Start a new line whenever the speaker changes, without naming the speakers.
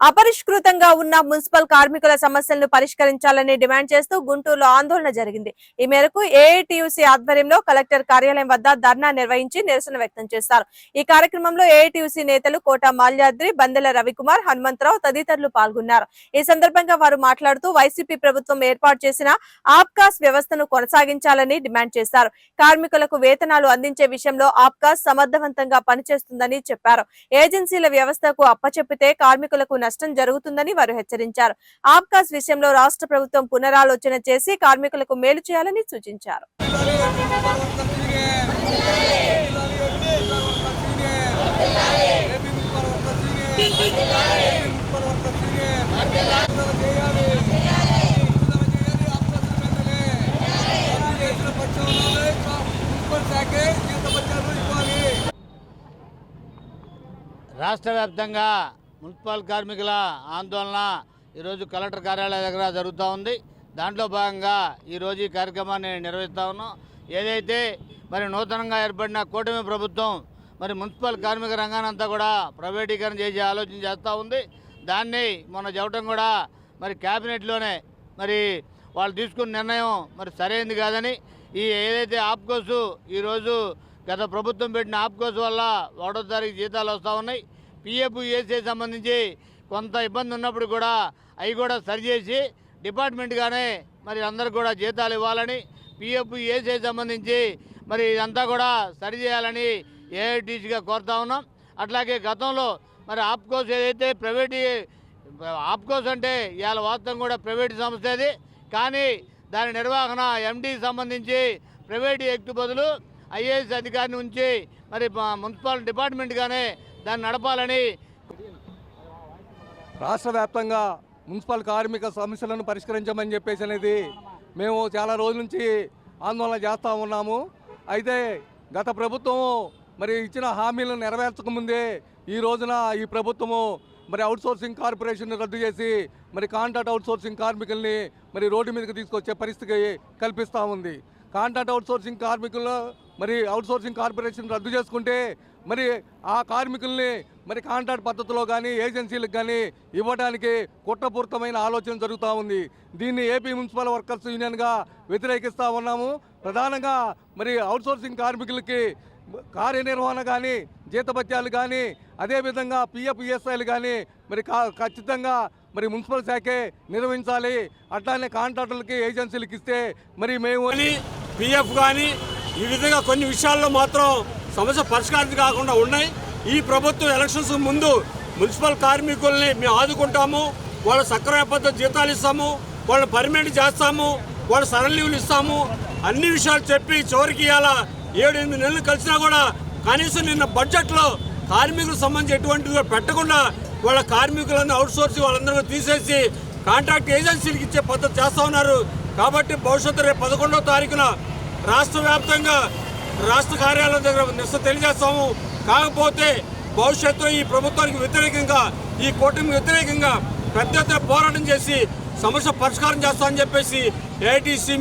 అపరిష్కృతంగా ఉన్న మున్సిపల్ కార్మికుల సమస్యలను పరిష్కరించాలని డిమాండ్ చేస్తూ గుంటూరులో ఆందోళన జరిగింది. ఈ మేరకు ఏఐటీయూసీ ఆధ్వర్యంలో కలెక్టర్ కార్యాలయం వద్ద ధర్నా నిర్వహించి నిరసన వ్యక్తం చేశారు. ఈ కార్యక్రమంలో ఏఐటీయూసీ నేతలు కోట మాల్యాద్రి, బందెల రవికుమార్, హనుమంతరావు తదితరులు పాల్గొన్నారు. ఈ సందర్భంగా వారు మాట్లాడుతూ వైసీపీ ప్రభుత్వం ఏర్పాటు చేసిన ఆప్కాస్ వ్యవస్థను కొనసాగించాలని డిమాండ్ చేశారు. కార్మికులకు వేతనాలు అందించే విషయంలో ఆప్కాస్ సమర్థవంతంగా పనిచేస్తుందని చెప్పారు. ఏజెన్సీల వ్యవస్థకు అప్పచెప్పితే కార్మికులకు నష్టం జరుగుతుందని వారు హెచ్చరించారు. ఆప్కాస్ విషయంలో రాష్ట్ర ప్రభుత్వం పునరాలోచన చేసి కార్మికులకు మేలు చేయాలని సూచించారు.
రాష్ట్ర వ్యాప్తంగా మున్సిపల్ కార్మికుల ఆందోళన ఈరోజు కలెక్టర్ కార్యాలయం దగ్గర జరుగుతూ ఉంది. దాంట్లో భాగంగా ఈరోజు ఈ కార్యక్రమాన్ని నిర్వహిస్తూ ఉన్నాం. ఏదైతే మరి నూతనంగా ఏర్పడిన కూటమి ప్రభుత్వం మరి మున్సిపల్ కార్మిక రంగానంతా కూడా ప్రైవేటీకరణ చేసే ఆలోచన చేస్తూ ఉంది. దాన్ని మొన్న చెప్పడం కూడా మరి క్యాబినెట్లోనే మరి వాళ్ళు తీసుకున్న నిర్ణయం మరి సరైనది కాదని, ఈ ఏదైతే ఆప్కోసు ఈరోజు గత ప్రభుత్వం పెట్టిన ఆప్కోస్ వల్ల 1వ తారీఖు జీతాలు వస్తూ ఉన్నాయి. పిఎఫ్ ఈఎస్ఐ సంబంధించి కొంత ఇబ్బంది ఉన్నప్పుడు కూడా అవి కూడా సరిచేసి డిపార్ట్మెంట్గానే మరి అందరికి కూడా జీతాలు ఇవ్వాలని, పిఎఫ్ ఈఎస్ఐ సంబంధించి మరి ఇదంతా కూడా సరిచేయాలని ఏఐటీసీగా కోరుతా ఉన్నాం. అట్లాగే గతంలో మరి ఆప్కోస్ ఏదైతే ఆప్కోస్ అంటే ఇవాళ వాస్తవం కూడా ప్రైవేట్ సంస్థ అది, కానీ దాని నిర్వహణ ఎండీకి సంబంధించి ప్రైవేట్ వ్యక్తి బదులు ఐఏఎస్ అధికారిని ఉంచి మరి మున్సిపల్ డిపార్ట్మెంట్గానే దాన్ని నడపాలని.
రాష్ట్ర వ్యాప్తంగా మున్సిపల్ కార్మిక సమస్యలను పరిష్కరించమని చెప్పేసి అనేది మేము చాలా రోజుల నుంచి ఆందోళన చేస్తూ ఉన్నాము. అయితే గత ప్రభుత్వము మరి ఇచ్చిన హామీలను నెరవేర్చకముందే ఈ రోజున ఈ ప్రభుత్వము మరి అవుట్సోర్సింగ్ కార్పొరేషన్ రద్దు చేసి మరి కాంట్రాక్ట్ అవుట్సోర్సింగ్ కార్మికుల్ని మరి రోడ్డు మీదకి తీసుకొచ్చే పరిస్థితి కల్పిస్తూ ఉంది. కాంట్రాక్ట్ అవుట్సోర్సింగ్ కార్మికులను మరి అవుట్సోర్సింగ్ కార్పొరేషన్ రద్దు చేసుకుంటే మరి ఆ కార్మికుల్ని మరి కాంట్రాక్ట్ పద్ధతిలో కానీ ఏజెన్సీలకు కానీ ఇవ్వడానికి కుట్రపూరితమైన ఆలోచన జరుగుతూ ఉంది. దీన్ని ఏపీ మున్సిపల్ వర్కర్స్ యూనియన్గా వ్యతిరేకిస్తూ ఉన్నాము. ప్రధానంగా మరి అవుట్సోర్సింగ్ కార్మికులకి కార్యనిర్వహణ కానీ, జీతభత్యాలు కానీ, అదేవిధంగా పిఎఫ్ ఈఎస్ఐలు కానీ మరి ఖచ్చితంగా మరి మున్సిపల్ శాఖే నిర్వహించాలి. అట్లానే కాంట్రాక్టర్లకి ఏజెన్సీలకు ఇస్తే మరి మేము
పిఎఫ్ కానీ ఈ విధంగా కొన్ని విషయాల్లో మాత్రం సమస్య పరిష్కారం కాకుండా ఉన్నాయి. ఈ ప్రభుత్వం ఎలక్షన్స్ ముందు మున్సిపల్ కార్మికుల్ని మేము ఆదుకుంటాము, వాళ్ళ సక్రమ పద్ధతి జీతాలు ఇస్తాము, వాళ్ళని పర్మనెంట్ చేస్తాము, వాళ్ళ సరళ లీవ్లు ఇస్తాము, అన్ని విషయాలు చెప్పి చివరికి ఇలా 7-8 నెలలు కలిసినా కూడా కనీసం నిన్న బడ్జెట్లో కార్మికులకు సంబంధించి ఎటువంటిది పెట్టకుండా వాళ్ళ కార్మికులను అవుట్సోర్సింగ్ వాళ్ళందరూ తీసేసి కాంట్రాక్ట్ ఏజెన్సీలకు ఇచ్చే పద్ధతి చేస్తూ ఉన్నారు. కాబట్టి భవిష్యత్తు రేపు 11వ తారీఖున రాష్ట్ర వ్యాప్తంగా రాష్ట్ర కార్యాలయం దగ్గర నిరసన తెలియజేస్తాము. కాకపోతే భవిష్యత్తులో ఈ ప్రభుత్వానికి వ్యతిరేకంగా, ఈ కూటమికి వ్యతిరేకంగా పెద్ద ఎత్తున పోరాటం చేసి సమస్య పరిష్కారం చేస్తామని చెప్పేసి ఏఐటీసీ